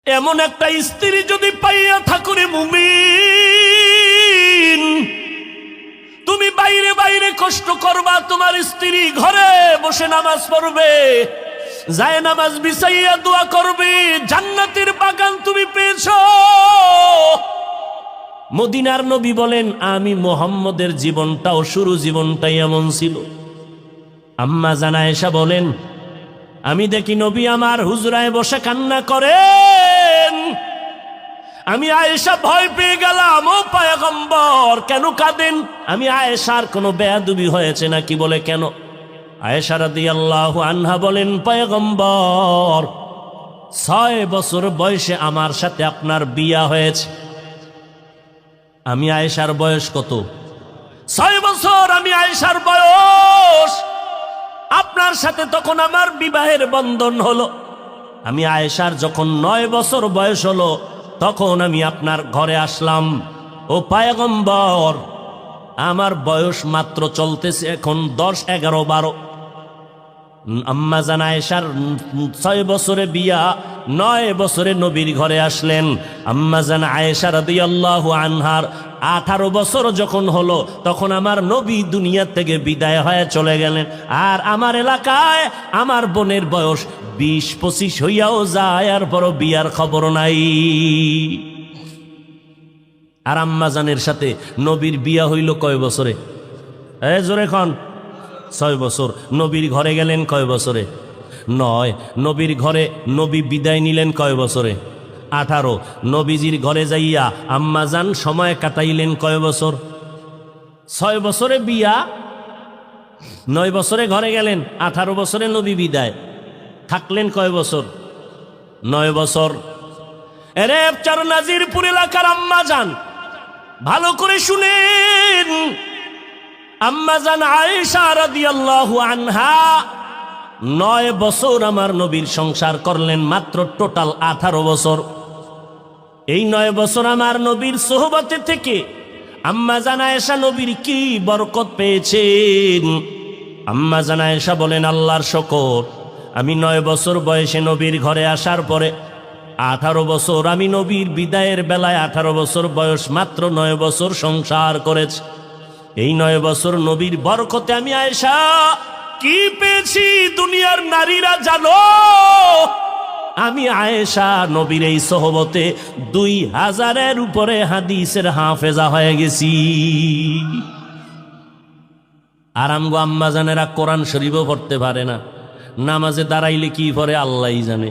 এমন একটা স্ত্রী যদি পাইয়া থাকো রে মুমিন, তুমি বাইরে বাইরে কষ্ট করবা, তোমার স্ত্রী ঘরে বসে নামাজ পড়বে, যায় নামাজ বিছাইয়া দোয়া করবে, জান্নাতের বাগান তুমি পেয়েছো। মদিনার নবী বলেন, আমি মুহাম্মদের জীবনটাও শুরু জীবনটাই এমন ছিল। আম্মা জান আয়েশা বলেন, আমি দেখি নবী আমার হুজরায় বসে কান্না করেন। আমি আয়েশা ভয় পেয়ে গেলাম, ও পয়গম্বর কেন কাঁদেন? আমি আয়েশার কোনো বেয়াদবি হয়েছে নাকি বলে কেন? আয়েশা রাদিয়াল্লাহু আনহা বলেন, পয়গম্বর 6 বছর বয়সে আমার সাথে আপনার বিয়া হয়েছে। আমি আয়েশার বয়স কত? 6 বছর আমি আয়েশার বয়স, আপনার সাথে তখন আমার বিবাহের বন্ধন হলো। আমি আয়েশার যখন 9 বছর বয়স হলো তখন আমি আপনার ঘরে আসলাম। ও পয়গম্বর, আমার বয়স মাত্র চলতেছে এখন 10, 11, 12। আম্মা জান আয়েশার 6 বছরে বিয়া, 9 বছরে নবীর ঘরে আসলেন। আম্মা জান আয়েশা রাদিয়াল্লাহু আনহার 18 বছর যখন হলো তখন আমার নবী দুনিয়া থেকে বিদায় হয়ে চলে গেলেন। আর আমার এলাকায় আমার বোনের বয়স 20-25 হইয়াও যায়, আর বড় বিয়ার খবর নাই। আর আম্মা জানের সাথে নবীর বিয়া হইল কয় বছরে? জোরে খন। 6 বছর। নবীর ঘরে গেলেন কয় বছরে? 9। নবীর ঘরে নবী বিদায় নিলেন কয় বছরে? 18। নবীজির ঘরে যাইয়া আম্মাজান সময় কাটাইলেন কয় বছর? 6 বছরে বিয়া, 9 বছরে ঘরে গেলেন, 18 বছরে নবী বিদায়, থাকলেন কয় বছর? 9 বছর। এরে নাজিরপুর এলাকার আম্মাজান, ভালো করে শুনেন। আম্মাজান আয়েশা রাদিয়াল্লাহু আনহা 9 বছর আমার নবীর সংসার করলেন, মাত্র টোটাল 18 বছর। এই 9 বছর আমার নবীর সোহবতে থেকে আম্মাজান আয়েশা নবীর কি বরকত পেয়েছেন। আম্মাজান আয়েশা বলেন, আল্লাহর শুকর, আমি 9 বছর বয়সে নবীর ঘরে আসার পরে 18 বছর আমি নবীর বিদায়ের বেলায় 18 বছর বয়স, মাত্র 9 বছর সংসার করেছি। এই 9 বছর নবীর বরকতে আমি আয়েশা কি পেয়েছি দুনিয়ার নারীরা জানো? আমি আয়েশা নবীর এই সোহবতে 2000-এর উপরে হাদিসের হাফেজা হয়ে গেছি। আর আমগো আম্মাজানেরা কোরআন শরীফও পড়তে পারে না, নামাজে দাঁড়াইলে কি পড়ে আল্লাহই জানে।